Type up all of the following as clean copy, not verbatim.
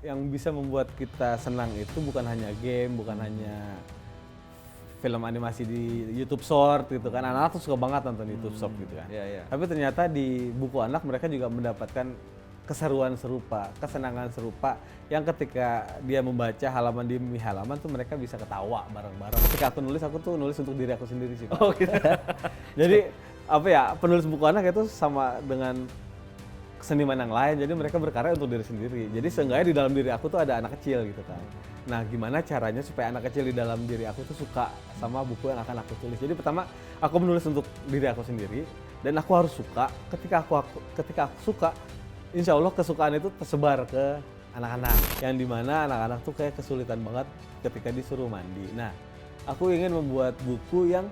yang bisa membuat kita senang itu bukan hanya game, bukan hanya film animasi di YouTube Short gitu kan. Anak-anak tuh suka banget nonton YouTube Short gitu kan. Iya. Tapi ternyata di buku anak mereka juga mendapatkan keseruan serupa, kesenangan serupa yang ketika dia membaca halaman demi halaman tuh mereka bisa ketawa bareng-bareng. Ketika aku tuh nulis untuk diri aku sendiri sih, Pak. Oh gitu. Jadi apa ya, penulis buku anak itu sama dengan seniman yang lain, jadi mereka berkarya untuk diri sendiri. Jadi seenggaknya di dalam diri aku tuh ada anak kecil gitu kan. Nah, gimana caranya supaya anak kecil di dalam diri aku tuh suka sama buku yang akan aku tulis. Jadi pertama, aku menulis untuk diri aku sendiri dan aku harus suka. Ketika aku suka, insya Allah kesukaan itu tersebar ke anak-anak. Yang dimana anak-anak tuh kayak kesulitan banget ketika disuruh mandi. Nah, aku ingin membuat buku yang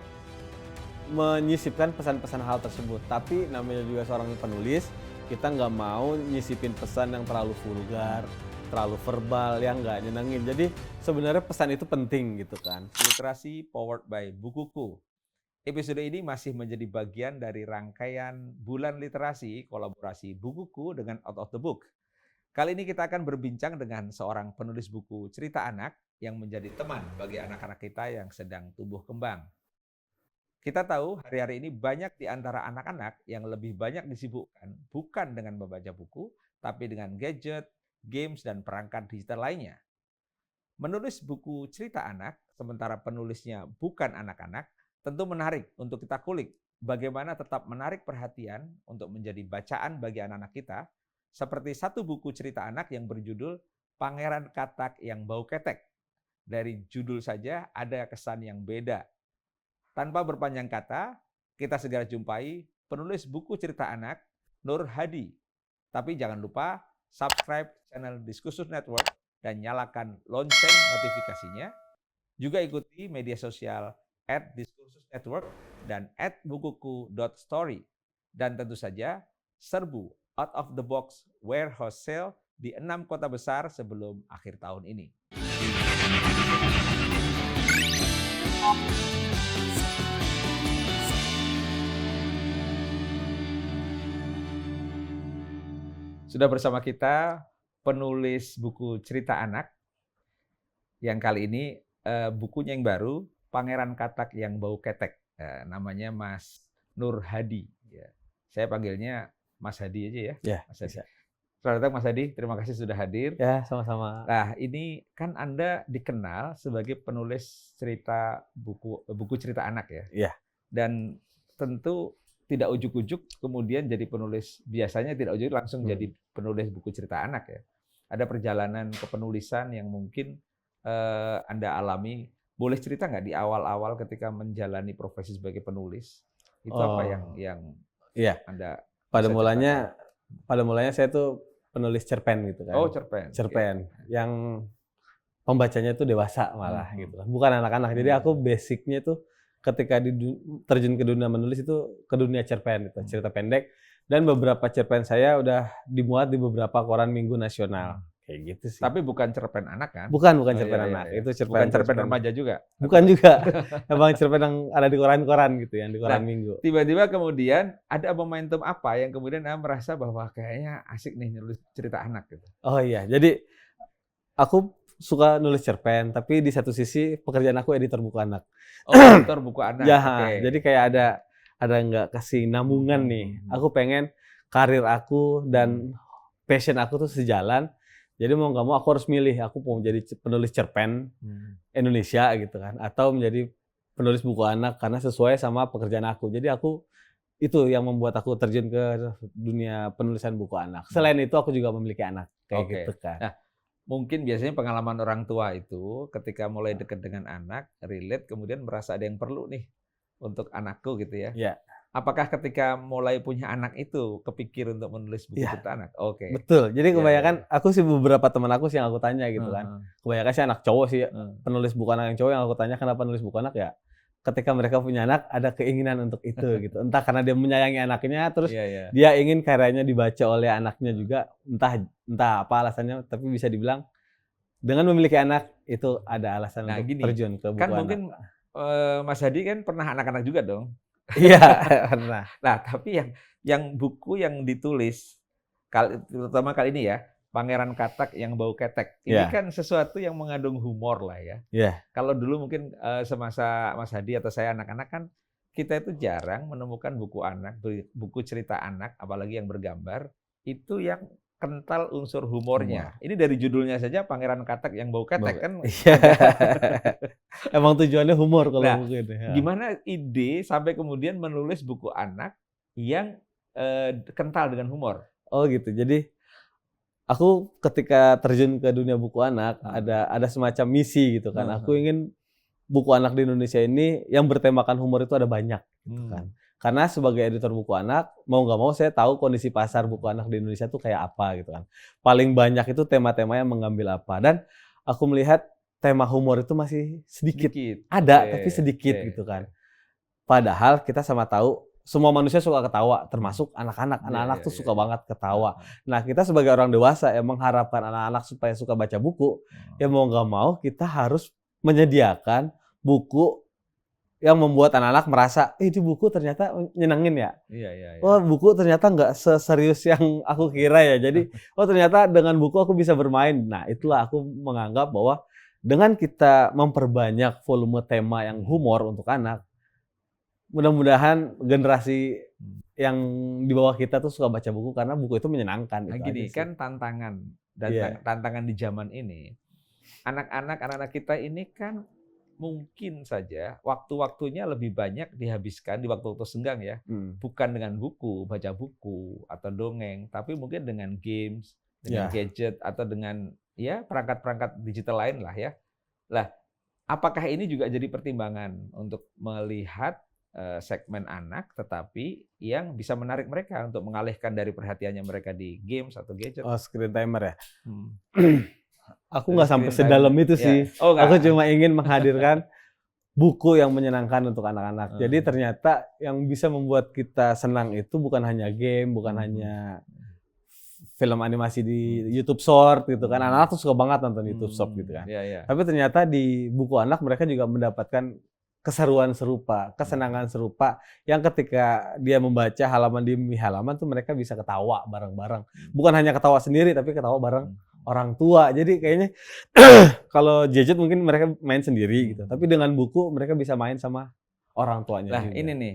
menyisipkan pesan-pesan hal tersebut. Tapi namanya juga seorang penulis, kita nggak mau nyisipin pesan yang terlalu vulgar, terlalu verbal, yang nggak nyenengin. Jadi sebenarnya pesan itu penting gitu kan. Literasi powered by Bukuku. Episode ini masih menjadi bagian dari rangkaian Bulan Literasi kolaborasi Bukuku dengan Out of the Book. Kali ini kita akan berbincang dengan seorang penulis buku cerita anak yang menjadi teman bagi anak-anak kita yang sedang tumbuh kembang. Kita tahu hari-hari ini banyak di antara anak-anak yang lebih banyak disibukkan bukan dengan membaca buku, tapi dengan gadget, games, dan perangkat digital lainnya. Menulis buku cerita anak, sementara penulisnya bukan anak-anak, tentu menarik untuk kita kulik bagaimana tetap menarik perhatian untuk menjadi bacaan bagi anak-anak kita, seperti satu buku cerita anak yang berjudul Pangeran Katak yang Bau Ketek. Dari judul saja ada kesan yang beda. Tanpa berpanjang kata, kita segera jumpai penulis buku cerita anak, Nur Hadi. Tapi jangan lupa subscribe channel Diskursus Network dan nyalakan lonceng notifikasinya. Juga ikuti media sosial @diskursusnetwork dan @bukuku.story. Dan tentu saja serbu Out of the Box Warehouse Sale di 6 kota besar sebelum akhir tahun ini. Sudah bersama kita penulis buku cerita anak yang kali ini bukunya yang baru, Pangeran Katak yang Bau Ketek. Namanya Mas Nur Hadi. Ya. Saya panggilnya Mas Hadi aja ya. Ya, Mas Hadi. bisa. Selamat datang Mas Hadi, terima kasih sudah hadir. Ya, sama-sama. Nah, ini kan Anda dikenal sebagai penulis cerita buku cerita anak ya. Iya. Dan tentu tidak ujuk-ujuk kemudian jadi penulis, biasanya tidak ujuk langsung jadi penulis buku cerita anak ya. Ada perjalanan kepenulisan yang mungkin Anda alami. Boleh cerita nggak di awal-awal ketika menjalani profesi sebagai penulis? Itu apa yang iya. Anda Pada bisa mulanya saya tuh penulis cerpen gitu kan. Oh, cerpen. Cerpen yang pembacanya tuh dewasa malah gitu kan. Bukan anak-anak. Jadi aku basicnya tuh ketika terjun ke dunia menulis itu ke dunia cerpen gitu, cerita pendek, dan beberapa cerpen saya udah dimuat di beberapa koran minggu nasional. Kayak gitu sih. Tapi bukan cerpen anak kan? Bukan cerpen anak. Iya. Itu Bukan cerpen remaja juga? Bukan juga. Emang cerpen yang ada di koran-koran gitu, yang di koran minggu. Tiba-tiba kemudian ada momentum apa yang kemudian Anda merasa bahwa kayaknya asik nih nulis cerita anak gitu? Oh iya, jadi aku suka nulis cerpen, tapi di satu sisi pekerjaan aku editor buku anak. Oh, editor buku anak. Ya, okay. Jadi kayak ada nggak kesinambungan nih. Aku pengen karir aku dan passion aku tuh sejalan. Jadi mau nggak mau aku harus milih. Aku mau jadi penulis cerpen Indonesia gitu kan, atau menjadi penulis buku anak karena sesuai sama pekerjaan aku. Jadi itu yang membuat aku terjun ke dunia penulisan buku anak. Selain itu aku juga memiliki anak kayak gitu kan. Nah, mungkin biasanya pengalaman orang tua itu ketika mulai dekat dengan anak, relate, kemudian merasa ada yang perlu nih untuk anakku gitu ya. Iya. Apakah ketika mulai punya anak itu kepikir untuk menulis buku cerita anak? Oke. Betul. Jadi kebanyakan aku sih beberapa teman aku sih yang aku tanya gitu kan. Kebanyakan sih anak cowok sih penulis buku anak yang cowok yang aku tanya kenapa nulis buku anak ya. Ketika mereka punya anak ada keinginan untuk itu gitu. Entah karena dia menyayangi anaknya terus dia ingin karyanya dibaca oleh anaknya juga, entah apa alasannya, tapi bisa dibilang dengan memiliki anak itu ada alasan untuk terjun ke buku kan anak. Mungkin Mas Hadi kan pernah anak-anak juga dong. Iya, pernah. Nah, tapi yang buku yang ditulis terutama kali ini ya, Pangeran Katak yang bau ketek. Ini kan sesuatu yang mengandung humor lah ya. Kalau dulu mungkin semasa Mas Hadi atau saya anak-anak kan kita itu jarang menemukan buku anak, buku cerita anak, apalagi yang bergambar, itu yang kental unsur humornya. Ini dari judulnya saja Pangeran Katak yang bau ketek kan. Emang tujuannya humor kalau buku itu. Gimana ide sampai kemudian menulis buku anak yang kental dengan humor? Oh gitu. Jadi aku ketika terjun ke dunia buku anak ada semacam misi gitu kan. Aku ingin buku anak di Indonesia ini yang bertemakan humor itu ada banyak gitu kan. Karena sebagai editor buku anak, mau nggak mau saya tahu kondisi pasar buku anak di Indonesia itu kayak apa gitu kan. Paling banyak itu tema-tema yang mengambil apa. Dan aku melihat tema humor itu masih sedikit. Ada, tapi sedikit gitu kan. Padahal kita sama tahu semua manusia suka ketawa, termasuk anak-anak. Anak-anak tuh suka banget ketawa. Nah, kita sebagai orang dewasa yang mengharapkan anak-anak supaya suka baca buku, ya mau nggak mau kita harus menyediakan buku yang membuat anak-anak merasa, itu buku ternyata nyenengin ya. Oh, buku ternyata nggak seserius yang aku kira ya. Jadi, oh ternyata dengan buku aku bisa bermain. Nah, itulah aku menganggap bahwa dengan kita memperbanyak volume tema yang humor untuk anak, mudah-mudahan generasi yang di bawah kita tuh suka baca buku karena buku itu menyenangkan. Nah, gini kan tantangan dan tantangan di zaman ini, anak-anak kita ini kan mungkin saja waktu-waktunya lebih banyak dihabiskan di waktu-waktu senggang ya, bukan dengan buku, baca buku atau dongeng, tapi mungkin dengan games, dengan gadget atau dengan ya perangkat-perangkat digital lain lah ya. Lah, apakah ini juga jadi pertimbangan untuk melihat segmen anak, tetapi yang bisa menarik mereka untuk mengalihkan dari perhatiannya mereka di games atau gadget? Oh, screen timer ya. Aku nggak sampai sedalam itu sih. Aku cuma ingin menghadirkan buku yang menyenangkan untuk anak-anak. Jadi ternyata yang bisa membuat kita senang itu bukan hanya game, bukan hanya film animasi di YouTube Short gitu kan. Anak-anak tuh suka banget nonton YouTube Short gitu kan. Tapi ternyata di buku anak mereka juga mendapatkan keseruan serupa, kesenangan serupa yang ketika dia membaca halaman demi halaman tuh mereka bisa ketawa bareng-bareng. Bukan hanya ketawa sendiri tapi ketawa bareng orang tua. Jadi kayaknya kalau gadget mungkin mereka main sendiri gitu. Tapi dengan buku mereka bisa main sama orang tuanya. Nah, ini nih.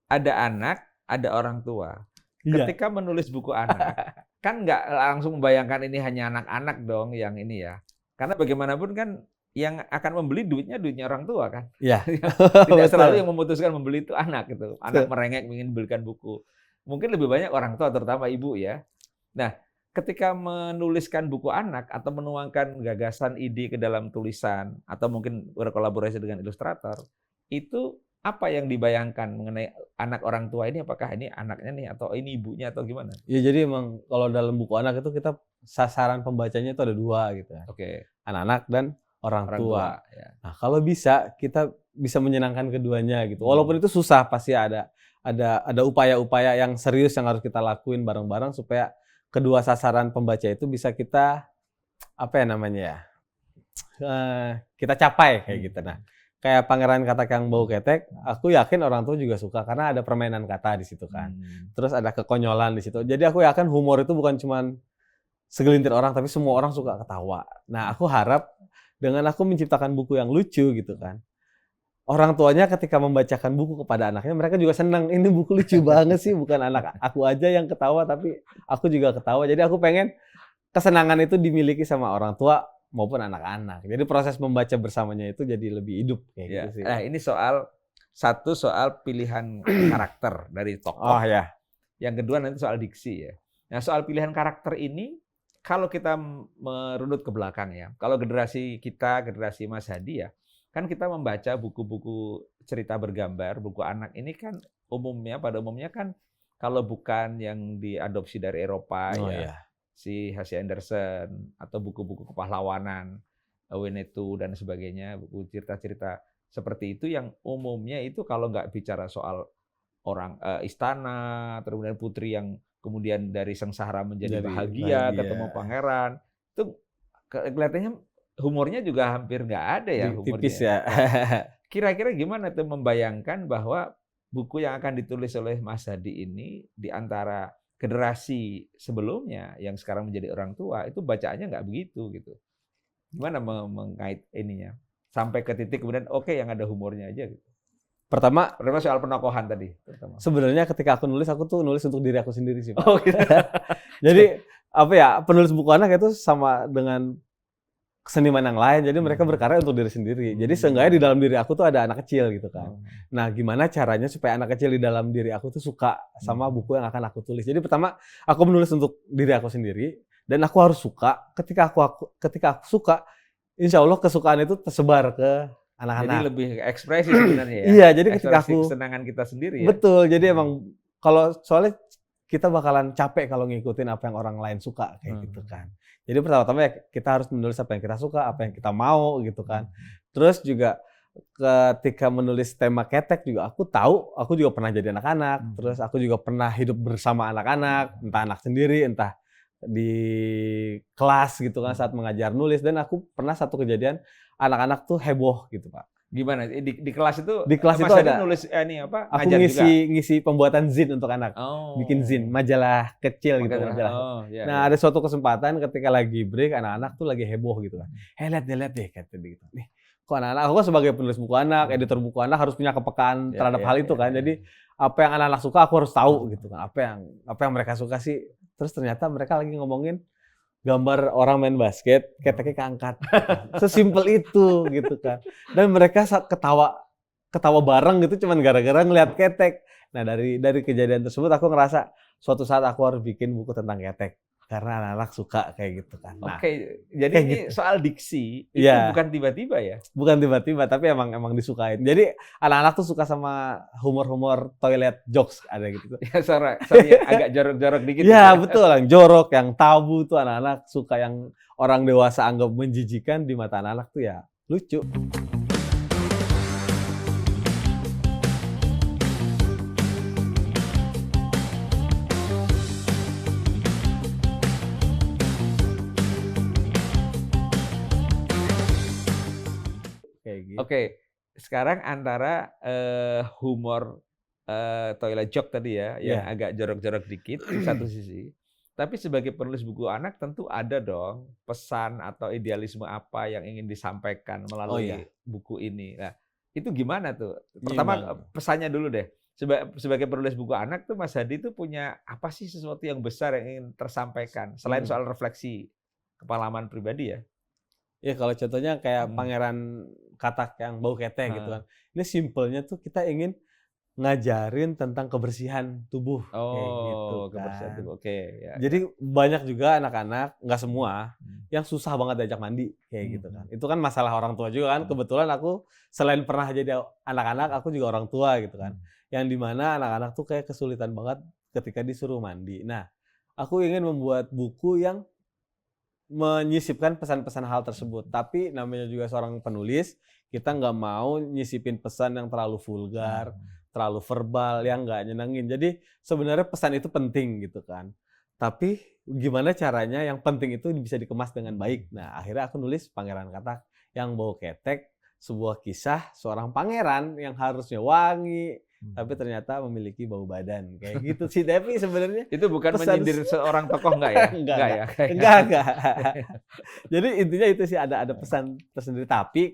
Ada anak, ada orang tua. Ketika menulis buku anak, kan nggak langsung membayangkan ini hanya anak-anak dong yang ini ya. Karena bagaimanapun kan yang akan membeli duitnya orang tua kan. Iya. Tidak selalu yang memutuskan membeli itu anak gitu. Anak merengek ingin belikan buku. Mungkin lebih banyak orang tua terutama ibu ya. Nah, ketika menuliskan buku anak atau menuangkan gagasan ide ke dalam tulisan atau mungkin berkolaborasi dengan ilustrator, itu apa yang dibayangkan mengenai anak orang tua ini? Apakah ini anaknya nih atau ini ibunya atau gimana? Ya jadi emang kalau dalam buku anak itu kita sasaran pembacanya itu ada dua gitu. Anak-anak dan orang tua. Nah, kalau bisa kita bisa menyenangkan keduanya gitu. Walaupun itu susah, pasti ada upaya-upaya yang serius yang harus kita lakuin bareng-bareng supaya kedua sasaran pembaca itu bisa kita kita capai kayak gitu. Nah, kayak Pangeran Katak yang bau ketek, aku yakin orang tua juga suka karena ada permainan kata di situ kan. Terus ada kekonyolan di situ. Jadi aku yakin humor itu bukan cuman segelintir orang tapi semua orang suka ketawa. Nah, aku harap dengan aku menciptakan buku yang lucu gitu kan. Orang tuanya ketika membacakan buku kepada anaknya, mereka juga senang. Ini buku lucu banget sih, bukan anak aku aja yang ketawa, tapi aku juga ketawa. Jadi aku pengen kesenangan itu dimiliki sama orang tua maupun anak-anak. Jadi proses membaca bersamanya itu jadi lebih hidup kayak gitu sih. Nah, ini soal pilihan karakter dari tokoh. Yang kedua nanti soal diksi ya. Nah, soal pilihan karakter ini kalau kita merunut ke belakang ya, kalau generasi kita, generasi Mas Hadi ya, kan kita membaca buku-buku cerita bergambar, buku anak ini kan pada umumnya kan kalau bukan yang diadopsi dari Eropa si H.C. Andersen atau buku-buku kepahlawanan, Winnetou dan sebagainya, buku cerita-cerita seperti itu yang umumnya itu kalau nggak bicara soal orang istana, kemudian putri yang kemudian dari sengsara menjadi bahagia, ketemu pangeran, itu kelihatannya humornya juga hampir nggak ada ya humornya. Tipis ya. Kira-kira gimana tuh membayangkan bahwa buku yang akan ditulis oleh Mas Hadi ini di antara generasi sebelumnya yang sekarang menjadi orang tua itu bacaannya nggak begitu gitu. Gimana mengait ininya sampai ke titik kemudian oke yang ada humornya aja gitu. Pertama, Pertama soal penokohan tadi pertama. sebenarnya ketika aku nulis tuh nulis untuk diri aku sendiri sih, Pak. Oh gitu. Jadi apa ya, penulis buku anak itu sama dengan seniman yang lain. Jadi mereka berkarya untuk diri sendiri. Jadi seenggaknya di dalam diri aku tuh ada anak kecil gitu kan. Nah, gimana caranya supaya anak kecil di dalam diri aku tuh suka sama buku yang akan aku tulis. Jadi pertama, aku menulis untuk diri aku sendiri dan aku harus suka. Ketika aku suka, insya Allah kesukaan itu tersebar ke anak-anak. Jadi lebih ekspresi sebenarnya ya. Iya, jadi ketika Ekspresi aku kesenangan kita sendiri ya. betul. Jadi emang kalau soalnya kita bakalan capek kalau ngikutin apa yang orang lain suka kayak gitu kan. Jadi pertama-tama ya kita harus menulis apa yang kita suka, apa yang kita mau gitu kan. Terus juga ketika menulis tema ketek juga aku juga pernah jadi anak-anak. Terus aku juga pernah hidup bersama anak-anak, entah anak sendiri, entah di kelas gitu kan saat mengajar nulis. Dan aku pernah satu kejadian anak-anak tuh heboh gitu, Pak. Gimana? Di kelas itu Di kelas Mas itu Hadi ada nulis ini apa? aku Ngajar juga. ngisi pembuatan zin untuk anak. Oh. Bikin zin, majalah kecil gitu, majalah. Oh, ya, Nah, ada suatu kesempatan ketika lagi break, anak-anak tuh lagi heboh gitu kan. Lihat deh, kata dia gitu. Nih, kok anak-anak, aku kan sebagai penulis buku anak, editor buku anak harus punya kepekaan terhadap hal itu kan. Jadi, apa yang anak-anak suka aku harus tahu gitu kan. Apa yang mereka suka sih. Terus ternyata mereka lagi ngomongin gambar orang main basket, keteknya keangkat. Sesimpel itu gitu kan. Dan mereka ketawa bareng gitu cuman gara-gara ngelihat ketek. Nah, dari kejadian tersebut aku ngerasa suatu saat aku harus bikin buku tentang ketek karena anak-anak suka kayak gitu kan. Nah, Oke, jadi kayak ini gitu. soal diksi itu Iya. bukan tiba-tiba ya? Bukan tiba-tiba tapi emang disukain. Jadi anak-anak tuh suka sama humor-humor toilet jokes ada gitu. Ya soalnya agak jorok-jorok dikit. Iya, gitu. betul, yang jorok, yang tabu tuh anak-anak suka, yang orang dewasa anggap menjijikan di mata anak-anak tuh ya lucu. Kayak gitu. Oke, sekarang antara humor toilet joke tadi ya, yang Iya. agak jorok-jorok dikit di satu sisi. Tapi sebagai penulis buku anak tentu ada dong pesan atau idealisme apa yang ingin disampaikan melalui iya. buku ini. Nah, itu gimana tuh? Pertama Nyimbang. pesannya dulu deh. Sebagai penulis buku anak tuh Mas Hadi tuh punya apa sih sesuatu yang besar yang ingin tersampaikan selain soal refleksi kepengalaman pribadi ya? Ya kalau contohnya kayak Pangeran Katak yang bau ketek gitu kan. Ini simpelnya tuh kita ingin ngajarin tentang kebersihan tubuh kayak gitu Oh, kebersihan kan. tubuh. Oke, ya. Jadi banyak juga anak-anak, nggak semua, yang susah banget diajak mandi kayak gitu kan. Itu kan masalah orang tua juga kan. Kebetulan aku selain pernah jadi anak-anak, aku juga orang tua gitu kan. Yang dimana anak-anak tuh kayak kesulitan banget ketika disuruh mandi. Nah, aku ingin membuat buku yang menyisipkan pesan-pesan hal tersebut. Tapi namanya juga seorang penulis, kita nggak mau nyisipin pesan yang terlalu vulgar, terlalu verbal, yang nggak nyenengin. Jadi sebenarnya pesan itu penting gitu kan. Tapi gimana caranya yang penting itu bisa dikemas dengan baik. Nah, akhirnya aku nulis Pangeran Katak yang bau ketek, sebuah kisah seorang pangeran yang harusnya wangi, tapi ternyata memiliki bau badan. Kayak gitu sih. Tapi sebenarnya Itu bukan pesan menyindir seorang tokoh enggak ya? Enggak. ya? Enggak. Jadi intinya itu sih ada pesan tersendiri. Tapi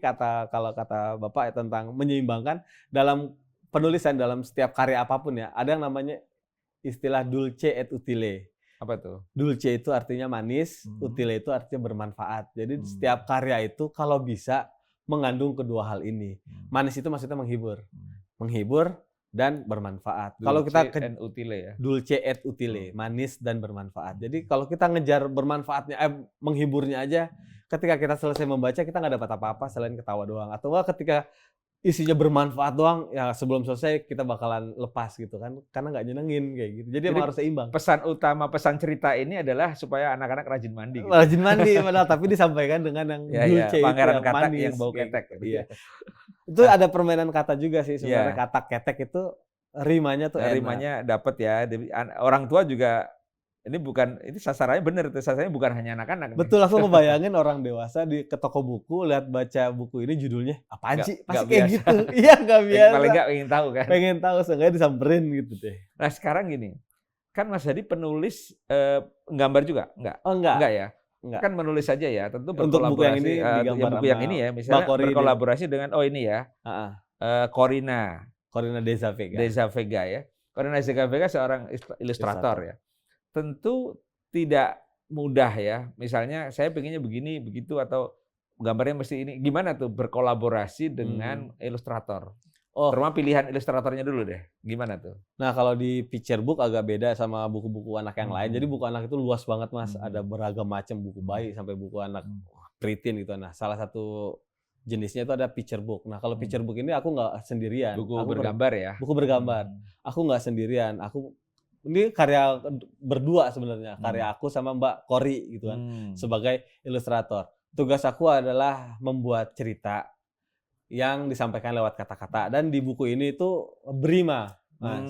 kalau kata Bapak ya, tentang menyeimbangkan dalam penulisan, dalam setiap karya apapun ya, ada yang namanya istilah dulce et utile. Apa tuh? Dulce itu artinya manis, utile itu artinya bermanfaat. Jadi setiap karya itu kalau bisa mengandung kedua hal ini. Manis itu maksudnya menghibur. Menghibur dan bermanfaat. Kalau kita utile ya. Dulce et utile, manis dan bermanfaat. Jadi kalau kita ngejar bermanfaatnya, menghiburnya aja, ketika kita selesai membaca kita nggak dapat apa-apa selain ketawa doang. Atau enggak ketika isinya bermanfaat doang, ya sebelum selesai kita bakalan lepas gitu kan, karena nggak nyenengin kayak gitu. Jadi emang harus seimbang. Pesan utama pesan cerita ini adalah supaya anak-anak rajin mandi. Gitu. Rajin mandi, padahal tapi disampaikan dengan yang dulce itu, Pangeran yang Katak manis, yang bau ketek. Iya. Itu ada permainan kata juga sih sebenarnya. Katak ketek itu rimanya tuh enak. Rimanya dapat ya. Orang tua juga ini sasarannya bener tuh. Sasarannya bukan hanya anak-anak. Betul, aku ngebayangin orang dewasa ke toko buku, lihat baca buku ini judulnya apaan sih? Pasti kayak gitu. Iya, nggak biasa. Paling nggak pengen tahu kan. Pengen tahu, seenggaknya disamperin gitu deh. Nah sekarang gini, kan Mas Hadi penulis gambar juga? Enggak? Oh enggak, Enggak ya? enggak. Kan menulis saja ya, tentu Untuk buku yang berkolaborasi ini digambar buku yang sama ini ya, Mbak misalnya Kori berkolaborasi dengan ini ya, heeh, Corina Corina Deza Vega, Deza Vega ya. Corina Deza Vega seorang ilustrator ya. Tentu tidak mudah ya. Misalnya saya pengennya begini, begitu atau gambarnya mesti ini. Gimana tuh berkolaborasi dengan ilustrator? Oh, Terutama pilihan ilustratornya dulu deh. Gimana tuh? nah kalau di picture book agak beda sama buku-buku anak yang lain. Jadi buku anak itu luas banget Mas, ada beragam macam buku bayi sampai buku anak preteen gitu. Nah, salah satu jenisnya itu ada picture book. Nah, kalau picture book ini aku nggak sendirian. Buku Aku bergambar ya? buku bergambar. Aku nggak sendirian. Ini karya berdua sebenarnya, karya aku sama Mbak Kori gitu kan, sebagai ilustrator. Tugas aku adalah membuat cerita yang disampaikan lewat kata-kata, dan di buku ini itu berima, Mas.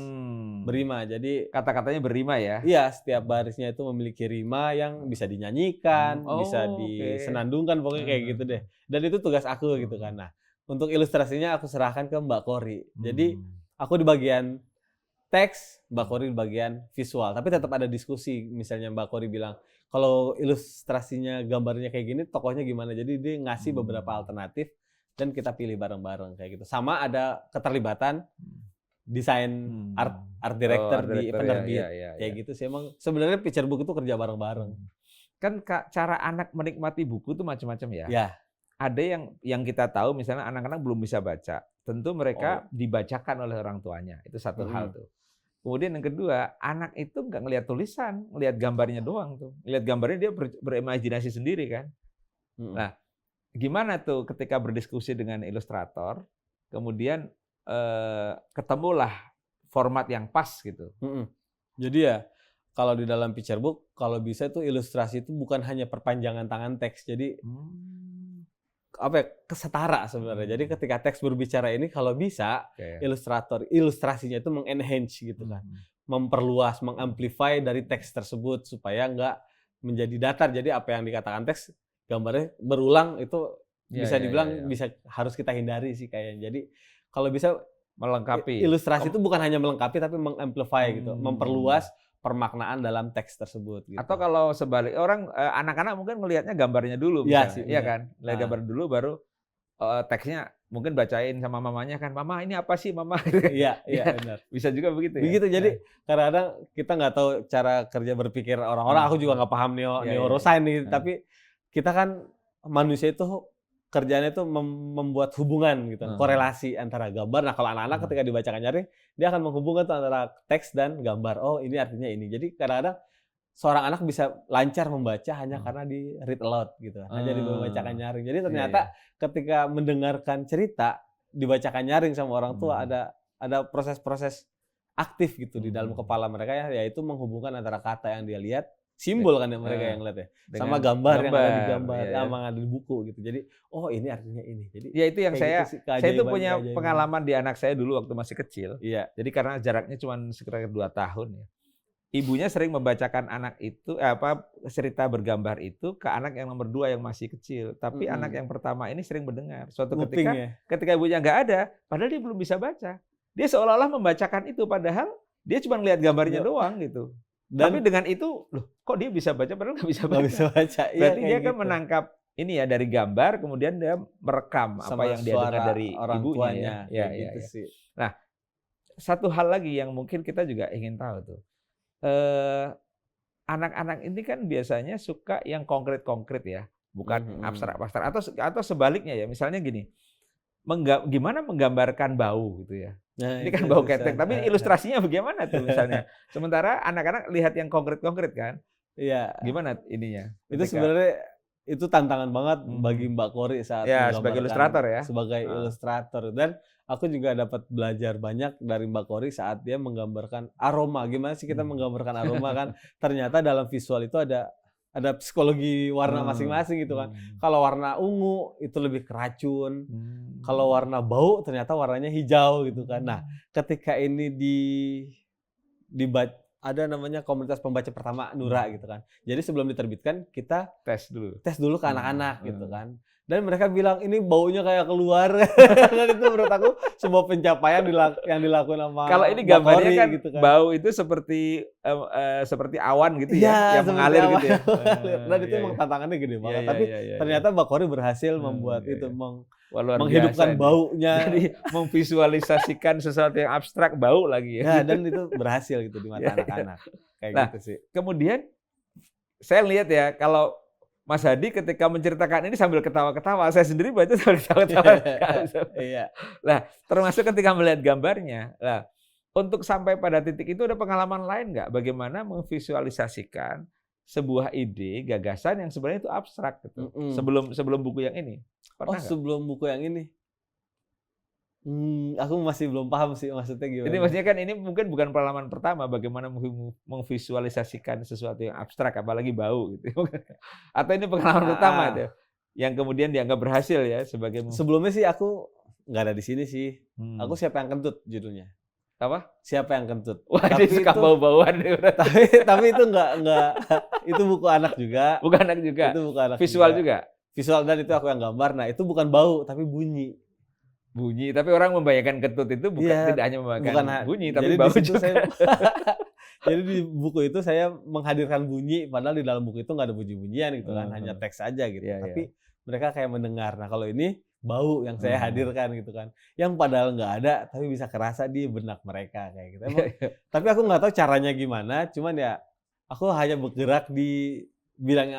Berima. Jadi Kata-katanya berima ya? iya, setiap barisnya itu memiliki rima yang bisa dinyanyikan, bisa disenandungkan, pokoknya kayak gitu deh. Dan itu tugas aku gitu kan. Nah, untuk ilustrasinya aku serahkan ke Mbak Kori. Jadi aku di bagian teks, Mbak Kori di bagian visual. Tapi tetap ada diskusi. Misalnya Mbak Kori bilang, kalau ilustrasinya gambarnya kayak gini, tokohnya gimana? Jadi dia ngasih beberapa alternatif dan kita pilih bareng-bareng kayak gitu. Sama ada keterlibatan desain art director di penerbit kayak gitu sih. Emang sebenarnya picture book itu kerja bareng-bareng. Kan cara anak menikmati buku itu macam-macam ya. Ya. Ada yang kita tahu misalnya anak-anak belum bisa baca. Tentu mereka dibacakan oleh orang tuanya. Itu satu hal tuh. Kemudian yang kedua, anak itu nggak ngelihat tulisan, ngelihat gambarnya doang tuh. Ngelihat gambarnya dia berimajinasi sendiri kan. Nah, gimana tuh ketika berdiskusi dengan ilustrator, kemudian ketemulah format yang pas gitu. Jadi ya, kalau di dalam picture book, kalau bisa tuh ilustrasi itu bukan hanya perpanjangan tangan teks. Jadi kesetara sebenarnya. Jadi ketika teks berbicara ini, kalau bisa ilustrasinya itu mengenhance gitu kan, memperluas, mengamplify dari teks tersebut supaya nggak menjadi datar. Jadi apa yang dikatakan teks, gambarnya berulang itu bisa dibilang bisa harus kita hindari sih kayaknya. Jadi kalau bisa melengkapi. Ilustrasi itu bukan hanya melengkapi tapi mengamplify gitu, memperluas permaknaan dalam teks tersebut gitu. Atau kalau sebalik, anak-anak mungkin melihatnya gambarnya dulu misalnya. Iya kan? Lihat gambar dulu baru teksnya mungkin bacain sama mamanya kan. Mama ini apa sih mama? Iya, benar. Bisa juga begitu ya. Begitu, jadi kadang-kadang kita nggak tahu cara kerja berpikir orang-orang. Aku juga nggak paham neuroscience nih, tapi kita kan manusia itu kerjanya itu membuat hubungan gitu, korelasi antara gambar. Nah, kalau anak-anak ketika dibacakan nyaring, dia akan menghubungkan tuh antara teks dan gambar. Oh, ini artinya ini. Jadi kadang-kadang seorang anak bisa lancar membaca hanya karena di read aloud gitu, hanya dibacakan nyaring. Jadi ternyata ketika mendengarkan cerita dibacakan nyaring sama orang tua, ada proses-proses aktif gitu di dalam kepala mereka ya, yaitu menghubungkan antara kata yang dia lihat, simbol kan yang mereka yang lihat ya, sama gambar yang ada di gambar, yang ada di buku gitu. Jadi, oh ini artinya ini. Jadi ya itu yang saya itu punya keajaiban. pengalaman di anak saya dulu waktu masih kecil. Iya. Jadi karena jaraknya cuma sekitar 2 tahun ya. Ibunya sering membacakan anak itu cerita bergambar itu ke anak yang nomor 2 yang masih kecil. Tapi anak yang pertama ini sering mendengar. Suatu ketika ibunya nggak ada, padahal dia belum bisa baca. Dia seolah-olah membacakan itu, padahal dia cuma lihat gambarnya doang gitu. Tapi dengan itu, loh kok dia bisa baca padahal nggak bisa baca. Berarti dia kan menangkap ini ya dari gambar, kemudian dia merekam apa yang dia dengar dari orang ibunya tuanya. ya. Gitu sih. Nah, satu hal lagi yang mungkin kita juga ingin tahu tuh. Anak-anak ini kan biasanya suka yang konkret-konkret ya, bukan abstrak-abstrak, atau sebaliknya ya. Misalnya gini, gimana menggambarkan bau gitu ya. Nah, ini kan bau ketek, tapi ilustrasinya bagaimana tuh misalnya. Sementara anak-anak lihat yang konkret-konkret kan. Iya. Gimana ininya? Itu sebenarnya itu tantangan banget bagi Mbak Kori saat sebagai ilustrator ya. Sebagai ilustrator, dan aku juga dapat belajar banyak dari Mbak Kori saat dia menggambarkan aroma. Gimana sih kita menggambarkan aroma kan? Ternyata dalam visual itu ada psikologi warna masing-masing gitu kan. Kalau warna ungu itu lebih ke racun. Kalau warna bau ternyata warnanya hijau gitu kan. Nah, ketika ini ada namanya komunitas pembaca pertama Nura gitu kan. Jadi sebelum diterbitkan kita tes dulu ke anak-anak gitu kan. Dan mereka bilang ini baunya kayak keluar. Dan itu menurut aku sebuah pencapaian yang dilakukan sama Kalau ini Mbak gambarnya Kori kan gitu kan. bau itu seperti awan gitu Iya, ya, yang seperti mengalir awan gitu ya. mengalir. Dan itu Iya, emang iya. tantangannya gede Iya, banget. iya, Tapi iya, iya, iya. ternyata Mbak Kori berhasil membuat Iya, itu, iya. Wah, luar biasa menghidupkan ini. baunya. Jadi memvisualisasikan sesuatu yang abstrak bau lagi ya. Ya, dan itu berhasil gitu di Iya, mata iya. anak-anak. Kayak Nah, gitu sih. kemudian saya lihat ya, kalau Mas Hadi ketika menceritakan ini sambil ketawa-ketawa, saya sendiri baca sambil ketawa-ketawa. Iya. Nah, termasuk ketika melihat gambarnya. Nah, untuk sampai pada titik itu ada pengalaman lain nggak? Bagaimana memvisualisasikan sebuah ide, gagasan yang sebenarnya itu abstrak gitu. Sebelum buku yang ini. Oh, Pernah nggak? sebelum buku yang ini? Aku masih belum paham sih maksudnya Ini gimana. maksudnya kan ini mungkin bukan pengalaman pertama bagaimana memvisualisasikan sesuatu yang abstrak, apalagi bau gitu. Atau ini pengalaman pertama tuh, yang kemudian dianggap berhasil ya sebagai Sebelumnya sih aku nggak ada di sini sih. Aku Hmm. Siapa Yang Kentut judulnya. Apa? Siapa Yang Kentut. Wah, Tapi dia suka itu bau-bauan nih. tapi itu nggak itu buku anak juga. Bukan anak juga. Itu buku anak Visual juga. Visual, dan itu aku yang gambar. Nah, itu bukan bau tapi bunyi. Bunyi, tapi orang membayangkan kentut itu Iya, tidak hanya membayangkan bukan bunyi, tapi jadi di bau situ juga. jadi di buku itu saya menghadirkan bunyi, padahal di dalam buku itu nggak ada bunyi-bunyian gitu kan, hanya teks aja gitu. Iya, Tapi mereka kayak mendengar. Nah, kalau ini bau yang saya hadirkan gitu kan, yang padahal nggak ada tapi bisa kerasa di benak mereka kayak gitu. Emang, tapi aku nggak tahu caranya gimana, cuman ya aku hanya bergerak di bidang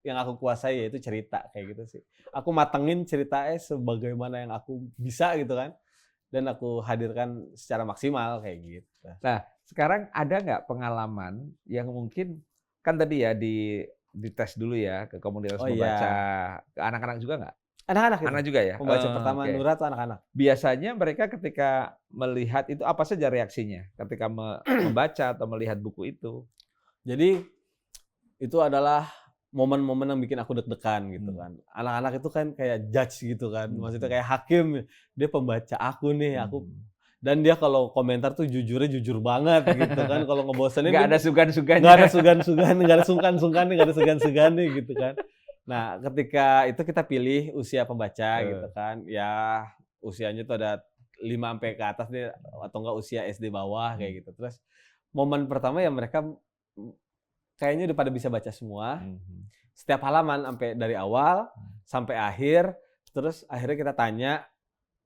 yang aku kuasai, yaitu cerita kayak gitu sih. Aku matengin ceritanya sebagaimana yang aku bisa gitu kan, dan aku hadirkan secara maksimal kayak gitu. Nah, sekarang ada nggak pengalaman yang mungkin kan tadi ya dites dulu ya ke komunitas membaca, ke anak-anak juga nggak? Anak-anak itu. Anak juga ya? Pembaca pertama Nura tuh anak-anak. Biasanya mereka ketika melihat itu apa saja reaksinya ketika membaca atau melihat buku itu? Jadi itu adalah momen-momen yang bikin aku deg-degan gitu kan. Anak-anak itu kan kayak judge gitu kan. Maksudnya kayak hakim. Dia pembaca aku nih, dan dia kalau komentar tuh jujurnya jujur banget gitu kan. Kalau ngebosenin nggak ada sugan-sugannya. Nggak ada sugan-sugan, nggak ada sungkan-sungkan, nggak ada segan-segan nih gitu kan. Nah, ketika itu kita pilih usia pembaca gitu kan. Ya usianya tuh ada 5 sampai ke atas deh, atau enggak usia SD bawah kayak gitu. Terus momen pertama ya mereka kayaknya udah pada bisa baca semua. Setiap halaman sampai dari awal sampai akhir. Terus akhirnya kita tanya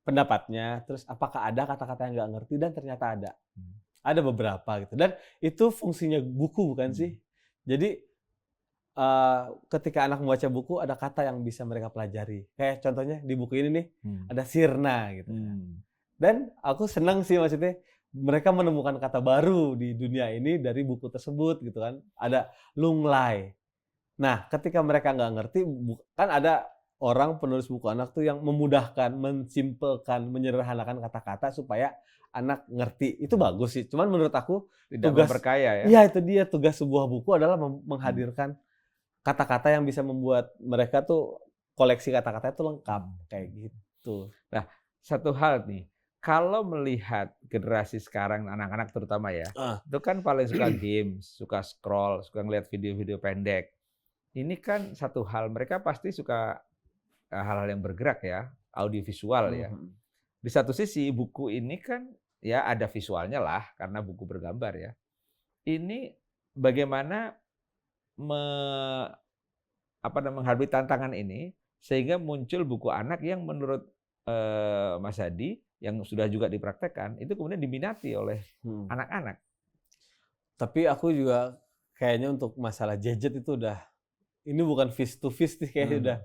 pendapatnya, terus apakah ada kata-kata yang nggak ngerti, dan ternyata ada. Ada beberapa gitu. Dan itu fungsinya buku bukan sih? Jadi ketika anak membaca buku ada kata yang bisa mereka pelajari. Kayak contohnya di buku ini nih ada sirna gitu. Dan aku senang sih maksudnya mereka menemukan kata baru di dunia ini dari buku tersebut gitu kan. Ada lunglai. Nah, ketika mereka nggak ngerti, kan ada orang penulis buku anak tuh yang memudahkan, mensimpelkan, menyederhanakan kata-kata supaya anak ngerti. Itu bagus sih. Cuman menurut aku tidak tugas memperkaya ya. Iya, itu dia tugas sebuah buku adalah menghadirkan kata-kata yang bisa membuat mereka tuh koleksi kata-kata itu lengkap kayak gitu. Nah, satu hal nih, kalau melihat generasi sekarang anak-anak terutama ya, itu kan paling suka games, suka scroll, suka ngeliat video-video pendek. Ini kan satu hal, mereka pasti suka hal-hal yang bergerak ya, audiovisual ya. Di satu sisi buku ini kan ya ada visualnya lah karena buku bergambar ya. Ini bagaimana menghadapi tantangan ini sehingga muncul buku anak yang menurut Mas Hadi yang sudah juga dipraktekkan itu kemudian diminati oleh anak-anak. Tapi aku juga kayaknya untuk masalah gadget itu ini bukan face to face nih kayaknya udah.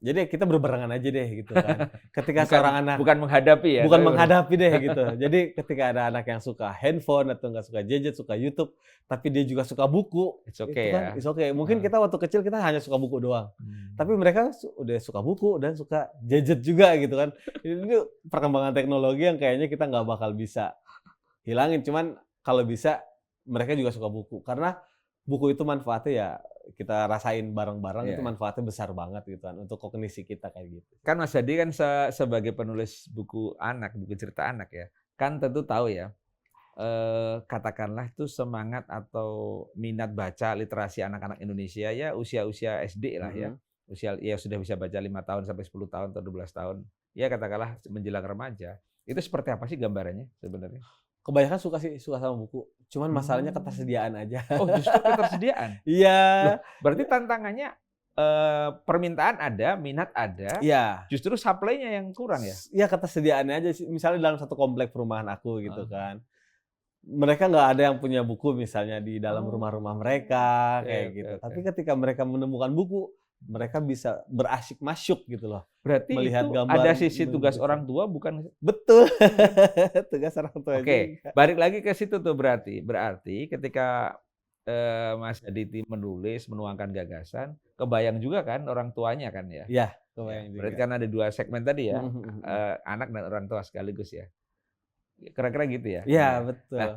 Jadi kita berbarengan aja deh gitu kan. Ketika seorang anak bukan menghadapi ya. Bukan menghadapi deh gitu. Jadi ketika ada anak yang suka handphone atau nggak suka gadget, suka YouTube, tapi dia juga suka buku, it's okay itu kan, ya. It's okay. Mungkin kita waktu kecil kita hanya suka buku doang. Tapi mereka udah suka buku dan suka gadget juga gitu kan. Ini perkembangan teknologi yang kayaknya kita nggak bakal bisa hilangin. Cuman kalau bisa mereka juga suka buku. Karena buku itu manfaatnya ya kita rasain bareng-bareng, itu manfaatnya besar banget gitu kan untuk kognisi kita kayak gitu. Kan Mas Hadi kan sebagai penulis buku anak, buku cerita anak ya, kan tentu tahu ya, katakanlah itu semangat atau minat baca literasi anak-anak Indonesia ya usia-usia SD lah ya, usia ya sudah bisa baca 5 tahun sampai 10 tahun atau 12 tahun, ya katakanlah menjelang remaja, itu seperti apa sih gambarannya sebenarnya? Kebanyakan suka sama buku, cuman masalahnya Hmm. ketersediaan aja. Oh, justru ketersediaan? Iya. Loh, berarti tantangannya, permintaan ada, minat ada, Iya. justru supply-nya yang kurang ya? Iya, ketersediaannya aja sih. Misalnya dalam satu komplek perumahan aku gitu Heeh. kan. Mereka nggak ada yang punya buku misalnya di dalam Oh, rumah-rumah mereka, oke kayak oke gitu. oke. Tapi ketika mereka menemukan buku, mereka bisa berasyik masyuk gitu loh. Berarti Melihat itu ada gambar, sisi tugas mengikuti orang tua bukan? betul, tugas orang tua Oke, juga. balik lagi ke situ tuh berarti. Berarti ketika, Mas Aditi menulis, menuangkan gagasan, kebayang juga kan orang tuanya kan ya? Iya, Ya, kebayang berarti juga. kan ada 2 segmen tadi ya, Mhm mhm mhm. anak dan orang tua sekaligus ya? Kira-kira gitu ya? Iya, Iya. betul. Nah,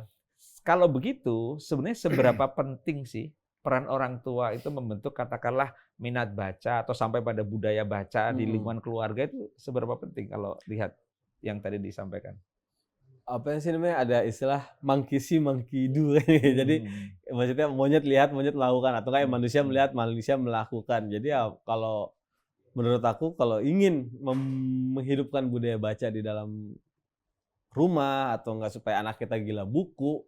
kalau begitu sebenarnya seberapa penting sih peran orang tua itu membentuk katakanlah minat baca atau sampai pada budaya baca di Mhm. lingkungan keluarga itu seberapa penting kalau lihat yang tadi disampaikan? Apa sih namanya, ada istilah monkey see, monkey do. Jadi Mmm, maksudnya monyet lihat, monyet melakukan, atau kayak mhm manusia mhm. melihat, manusia melakukan. Jadi ya kalau menurut aku kalau ingin menghidupkan budaya baca di dalam rumah atau enggak supaya anak kita gila buku,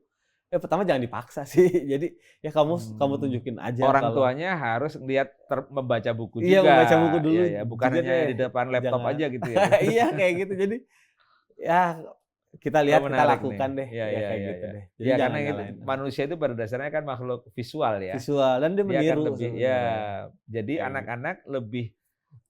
pertama jangan dipaksa sih. Jadi ya kamu Mmm, tunjukin aja orang kalau tuanya harus ngelihat membaca buku iya, juga, membaca buku dulu ya ya, bukan juga hanya deh, di depan laptop jangan aja gitu ya. iya kayak gitu. Jadi ya kita Oh, lihat, kita menarik nih. lakukan deh, Iya ya iya kayak iya gitu iya. deh. Jadi Ya karena jangan itu nyalahin anak. manusia itu pada dasarnya kan makhluk visual ya. Visual dan dia Dia akan meniru lebih ya, sebenarnya, jadi kayak gitu. anak-anak lebih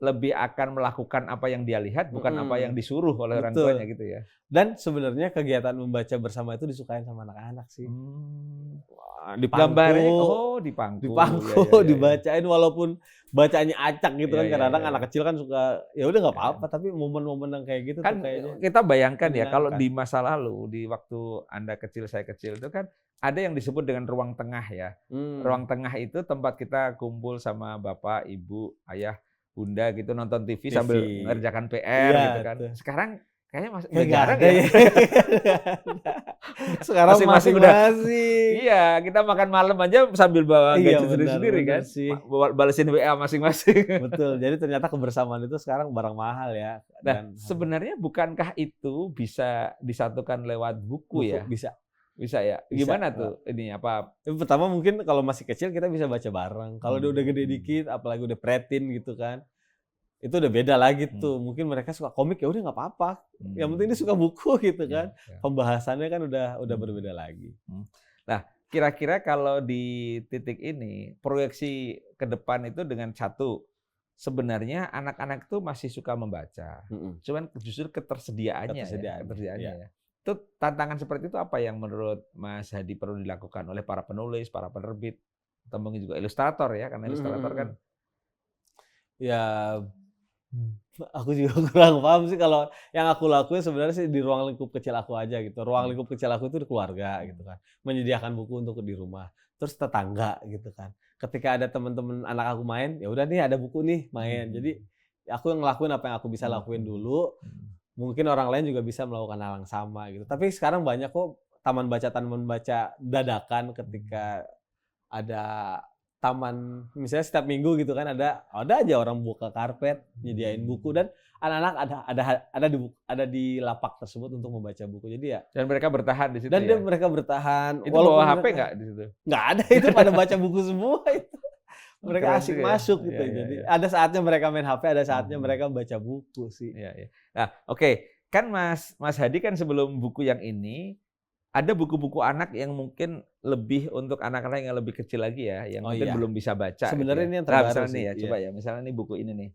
lebih akan melakukan apa yang dia lihat, bukan apa yang Mhm, disuruh oleh orang tuanya betul. gitu ya? Dan sebenarnya kegiatan membaca bersama itu disukain sama anak-anak sih. Mmm, Wah, gambarnya dipangku oh di pangku, ya dipangku, ya ya ya. dibacain walaupun bacanya acak gitu Iya kan, iya iya kadang-kadang anak iya. kecil kan suka, ya udah nggak Ya apa-apa, ya. tapi momen-momen yang kayak gitu tuh Kan, kayaknya kita bayangkan ya kalau menyenangkan. di masa lalu, di waktu Anda kecil, saya kecil itu kan ada yang disebut dengan ruang tengah ya. Mmm, Ruang tengah itu tempat kita kumpul sama bapak, ibu, ayah, bunda gitu nonton TV TV. sambil mengerjakan PR Iya gitu kan. tuh. Sekarang kayaknya Kayak udah nggak jarang ada ya. ya. Sekarang Masing-masing udah masing-masing. iya, kita makan malam aja sambil bawa Iya, gadget benar sendiri-sendiri benar kan, sih. balesin WA masing-masing. Betul, jadi ternyata kebersamaan itu sekarang barang mahal ya, Nah, dan sebenarnya bukankah itu bisa disatukan lewat buku buku ya? bisa Bisa ya? bisa, Gimana Kak. tuh ini apa Pertama mungkin kalau masih kecil kita bisa baca bareng, kalau dia udah gede hmm, dikit, apalagi udah preteen gitu kan, itu udah beda lagi hmm, tuh. Mungkin mereka suka komik, ya udah nggak apa-apa, yang penting dia hmm, suka buku gitu ya kan. ya, Pembahasannya kan udah hmm, berbeda lagi. hmm. Nah, kira-kira kalau di titik ini, proyeksi ke depan itu dengan satu, sebenarnya anak-anak itu masih suka membaca, Mhm, cuman justru ketersediaannya, ketersediaannya iya. ya. Itu tantangan seperti itu apa yang menurut Mas Hadi perlu dilakukan oleh para penulis, para penerbit, atau mungkin juga ilustrator ya, karena Mhm mhm ilustrator kan mhm. Ya, aku juga kurang paham sih, kalau yang aku lakuin sebenarnya sih di ruang lingkup kecil aku aja gitu. Ruang hmm, lingkup kecil aku itu di keluarga hmm, gitu kan, menyediakan buku untuk di rumah. Terus tetangga gitu kan. Ketika ada teman-teman anak aku main, ya udah nih ada buku nih, main. hmm, Jadi aku yang ngelakuin apa yang aku bisa hmm, lakuin hmm, dulu, hmm. mungkin orang lain juga bisa melakukan hal yang sama gitu. Tapi sekarang banyak kok taman baca dadakan ketika ada taman, misalnya setiap minggu gitu kan, ada aja orang buka karpet, nyediain buku, dan anak-anak ada di lapak tersebut untuk membaca buku. Jadi ya Dan mereka bertahan di situ dan ya? mereka bertahan Itu bawa walaupun HP mereka nggak di situ? nggak ada itu pada baca buku semua itu. Oh, Mereka keren asik juga ya. masuk gitu. Iya iya Jadi iya. ada saatnya mereka main HP, ada saatnya Mhm. mereka baca buku sih. Iya iya. Nah, oke. Kan Mas Hadi kan sebelum buku yang ini, ada buku-buku anak yang mungkin lebih untuk anak-anak yang lebih kecil lagi ya, yang Oh mungkin iya, belum bisa baca gitu sebenarnya ya. ini yang Nah, terbaru misalnya nih sih, ya, iya. coba ya, misalnya nih buku ini nih.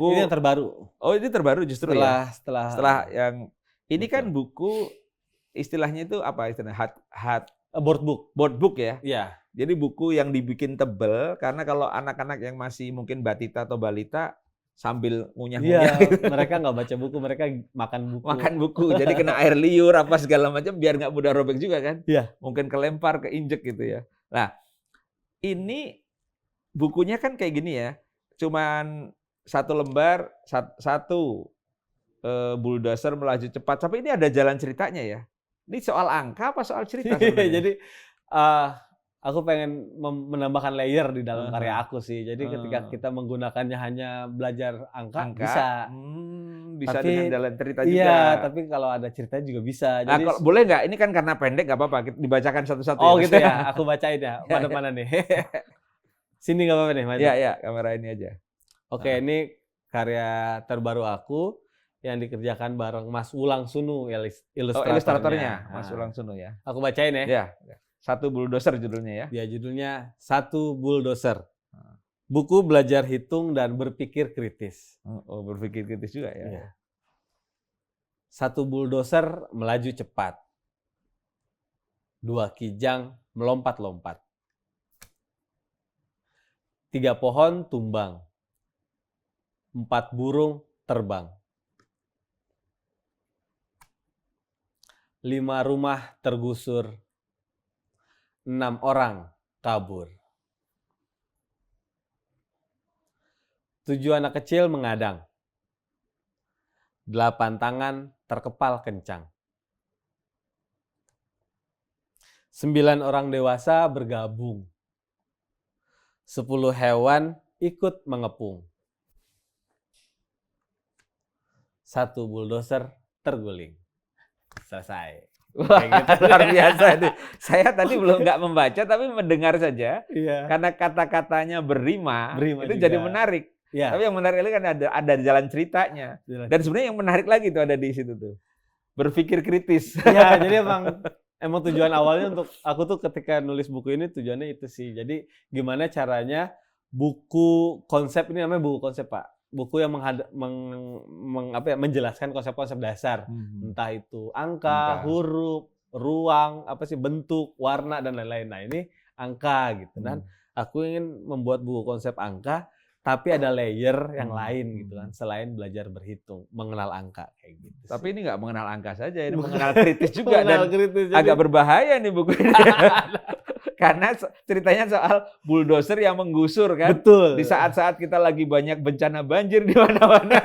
Ini yang Buku terbaru, oh ini terbaru justru ya? setelah setelah Setelah yang ini kan betul, buku istilahnya itu apa istilahnya? board book, Board book ya? iya. Jadi buku yang dibikin tebel, karena kalau anak-anak yang masih mungkin batita atau balita, sambil Iya, ngunyah-ngunyah mereka nggak baca buku, mereka makan buku. makan buku, jadi kena air liur apa segala macam biar nggak mudah robek juga kan. Iya, Mungkin kelempar, keinjek gitu ya. Nah, ini bukunya kan kayak gini ya, cuman satu lembar, satu bulldozer melaju cepat, tapi ini ada jalan ceritanya ya. Ini soal angka apa soal cerita iya, sebenarnya? jadi, eee, aku pengen menambahkan layer di dalam karya aku sih. Jadi ketika Heeh. kita menggunakannya hanya belajar angka, Angka, bisa. bisa Tapi dengan jalan cerita iya, juga. tapi kalau ada ceritanya juga bisa. Nah, Jadi kalau boleh nggak? Ini kan karena pendek nggak apa-apa, dibacakan satu-satu ya, oh Mas. gitu ya, aku bacain ya. Ya, ya. Mana nih? Sini nggak apa-apa nih, maju. Ya, ya, kamera ini aja. Oke, Heeh. ini karya terbaru aku yang dikerjakan bareng Mas Wulang Sunu, Oh, ilustratornya. ilustratornya, Mas Nah, Ulang Sunu ya. aku bacain ya. Ya, Satu Bulldozer judulnya ya. Ya, judulnya Satu Bulldozer. Heeh. Buku belajar hitung dan berpikir kritis. Oh, berpikir kritis juga ya. Iya. Satu bulldozer melaju cepat. Dua kijang melompat-lompat. Tiga pohon tumbang. Empat burung terbang. 5 rumah tergusur. 6 orang kabur. 7 anak kecil mengadang. 8 tangan terkepal kencang. 9 orang dewasa bergabung. 10 hewan ikut mengepung. 1 bulldozer terguling. Selesai. Wah, Kayak gitu. luar biasa itu. Saya tadi belum nggak membaca, tapi mendengar saja. Iya. Karena kata-katanya berima itu juga. jadi menarik. Iya. Tapi yang menarik lagi kan ada jalan ceritanya. Dan sebenarnya yang menarik lagi itu ada di situ tuh. Berpikir kritis. Iya, jadi emang tujuan awalnya untuk aku tuh ketika nulis buku ini tujuannya itu sih. Jadi gimana caranya buku konsep ini namanya buku konsep, Pak. Buku yang menjelaskan konsep-konsep dasar. Entah itu angka, huruf, ruang, bentuk, warna dan lain-lain. Nah, ini angka gitu. Dan aku ingin membuat buku konsep angka tapi ada layer yang lain gitu kan, selain belajar berhitung, mengenal angka kayak gitu. Tapi ini nggak mengenal angka saja, ini mengenal kritis juga. Mengenal dan kritis, agak berbahaya nih buku ini. Karena ceritanya soal bulldozer yang menggusur kan. Betul. Di saat-saat kita lagi banyak bencana banjir di mana-mana.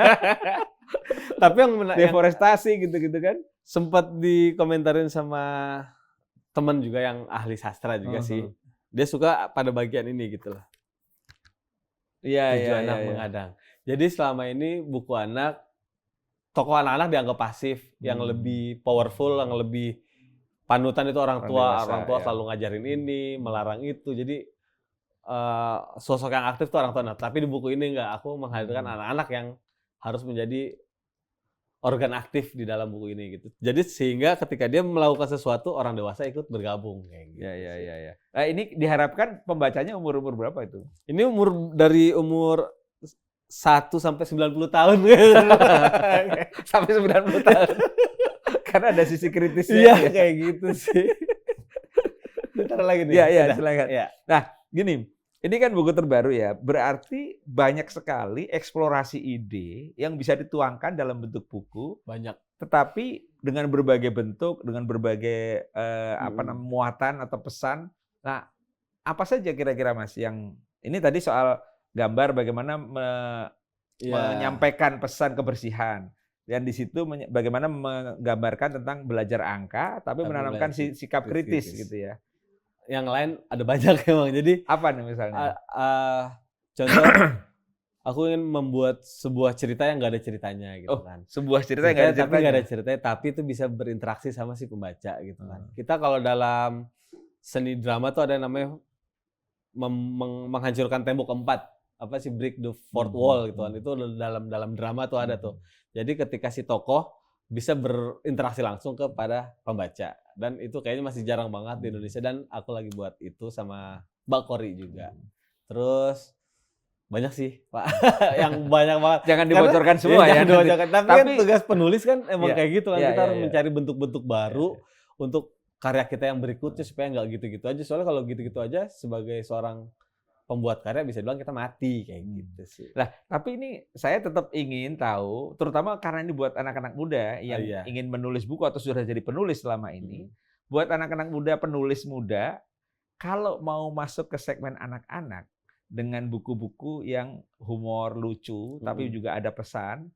Tapi yang deforestasi gitu-gitu kan. Sempat dikomentarin sama teman juga yang ahli sastra juga sih. Dia suka pada bagian ini gitu loh. Iya, Tujuh anak mengadang. Jadi selama ini buku anak, tokoh anak-anak dianggap pasif, yang lebih powerful, yang lebih panutan itu orang tua. Orang tua selalu ngajarin ini, melarang itu. Jadi sosok yang aktif itu orang tua. Nah, tapi di buku ini enggak, aku menghadirkan anak-anak yang harus menjadi organ aktif di dalam buku ini gitu. Jadi sehingga ketika dia melakukan sesuatu, orang dewasa ikut bergabung kayak gitu. Iya. Nah, ini diharapkan pembacanya umur-umur berapa itu? Ini dari umur 1 sampai 90 tahun. Sampai 90 tahun. Karena ada sisi kritisnya. Iya, kayak gitu sih. Bentar lagi nih. Iya, silakan. Ya. Nah, gini. Ini kan buku terbaru ya, berarti banyak sekali eksplorasi ide yang bisa dituangkan dalam bentuk buku. Banyak. Tetapi dengan berbagai bentuk, dengan berbagai muatan atau pesan. Nah, apa saja kira-kira Mas yang ini tadi soal gambar bagaimana menyampaikan pesan kebersihan. Dan di situ bagaimana menggambarkan tentang belajar angka, tapi menanamkan sikap kritis gitu ya. Yang lain ada banyak emang. Jadi apa nih misalnya? Contoh, aku ingin membuat sebuah cerita yang nggak ada ceritanya gitu kan. Sebuah cerita yang nggak ada ceritanya. Tapi itu bisa berinteraksi sama si pembaca gitu kan. Kita kalau dalam seni drama tuh ada namanya menghancurkan tembok keempat. Break the fourth wall gitu kan. Itu dalam drama tuh ada tuh. Jadi ketika si tokoh bisa berinteraksi langsung kepada pembaca. Dan itu kayaknya masih jarang banget di Indonesia. Dan aku lagi buat itu sama Mbak Kori juga. Terus banyak sih, Pak. Yang banyak banget. Jangan dibocorkan semua ya. Jangan dibocorkan. Tapi kan tugas penulis kan emang kayak gitu kan. Kita harus mencari bentuk-bentuk baru untuk karya kita yang berikutnya supaya nggak gitu-gitu aja. Soalnya kalau gitu-gitu aja sebagai seorang pembuat karya bisa bilang kita mati kayak gitu sih. Lah, tapi ini saya tetap ingin tahu, terutama karena ini buat anak-anak muda yang ingin menulis buku atau sudah jadi penulis selama ini. Buat anak-anak muda, penulis muda, kalau mau masuk ke segmen anak-anak dengan buku-buku yang humor, lucu, tapi juga ada pesan,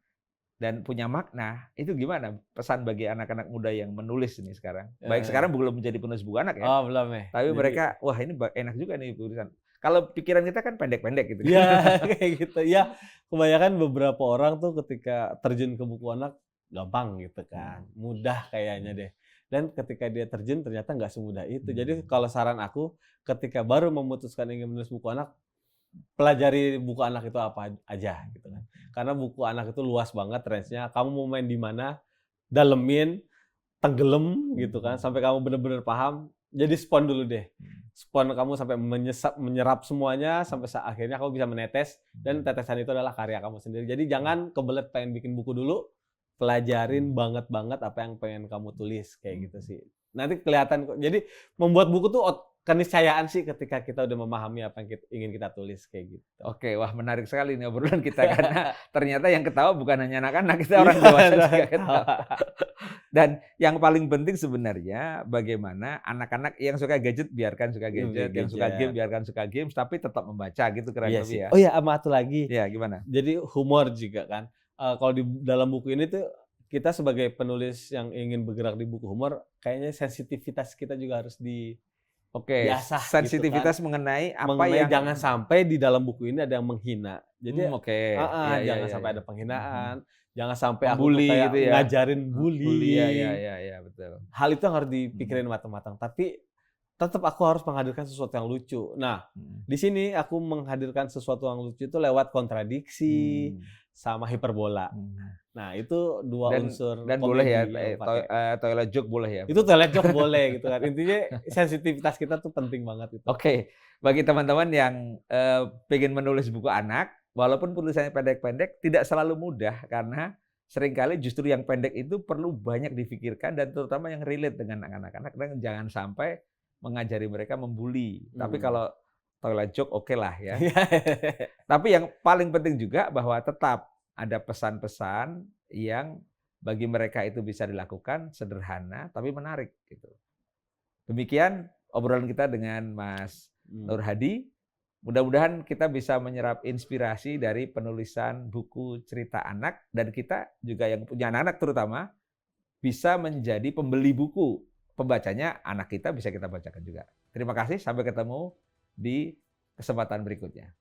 dan punya makna, itu gimana pesan bagi anak-anak muda yang menulis ini sekarang? Ya, Baik sekarang belum menjadi penulis buku anak ya, oh belum ya. tapi Jadi, mereka wah ini enak juga nih tulisan. Kalau pikiran kita kan pendek-pendek gitu kan. ya kayak gitu. Ya, kebanyakan beberapa orang tuh ketika terjun ke buku anak gampang gitu kan, mudah kayaknya deh. Dan ketika dia terjun ternyata nggak semudah itu. Jadi kalau saran aku, ketika baru memutuskan ingin menulis buku anak, pelajari buku anak itu apa aja gitu kan. Karena buku anak itu luas banget range-nya. Kamu mau main di mana, dalemin, tenggelam gitu kan, sampai kamu benar-benar paham. Jadi spon dulu deh. Spon kamu sampai menyerap semuanya sampai akhirnya kamu bisa menetes dan tetesan itu adalah karya kamu sendiri. Jadi jangan kebelet pengen bikin buku dulu, pelajarin banget apa yang pengen kamu tulis kayak gitu sih. Nanti kelihatan kok. Jadi membuat buku tuh keniscayaan sih ketika kita udah memahami apa yang ingin kita tulis kayak gitu. Oke, wah menarik sekali nih obrolan kita karena ternyata yang ketawa bukan hanya anak-anak, kita orang dewasa juga ketawa. Dan yang paling penting sebenarnya bagaimana anak-anak yang suka gadget biarkan suka gadget, yang suka game biarkan suka games, tapi tetap membaca gitu kurang Iya lebih sih. ya. Oh ya, sama satu lagi. Ya, gimana? Jadi humor juga kan. Kalau di dalam buku ini tuh kita sebagai penulis yang ingin bergerak di buku humor, kayaknya sensitivitas kita juga harus Oke, diasah sensitivitas gitu kan. mengenai apa Mengenai yang jangan sampai di dalam buku ini ada yang menghina. Jadi oke. Ya, jangan sampai ada penghinaan, jangan sampai aku tuh Membuli kayak gitu ya. ngajarin Bully bullying. ya, betul. Hal itu yang harus dipikirin matang-matang. Tapi tetap aku harus menghadirkan sesuatu yang lucu. Nah, di sini aku menghadirkan sesuatu yang lucu itu lewat kontradiksi sama hiperbola. Nah, itu dua unsur dan boleh ya, komedi yang pakai. toilet joke boleh ya. Itu toilet joke boleh gitu kan. Intinya sensitivitas kita tuh penting banget itu. Oke, bagi teman-teman yang pengen menulis buku anak, walaupun tulisannya pendek-pendek, tidak selalu mudah karena seringkali justru yang pendek itu perlu banyak difikirkan dan terutama yang relate dengan anak-anak dan jangan sampai mengajari mereka membuli. Tapi kalau toilet joke oke lah ya. Tapi yang paling penting juga bahwa tetap ada pesan-pesan yang bagi mereka itu bisa dilakukan sederhana tapi menarik gitu. Demikian obrolan kita dengan Mas Nur Hadi. Mudah-mudahan kita bisa menyerap inspirasi dari penulisan buku cerita anak dan kita juga yang punya anak-anak terutama bisa menjadi pembeli buku. Pembacanya anak kita bisa kita bacakan juga. Terima kasih, sampai ketemu di kesempatan berikutnya.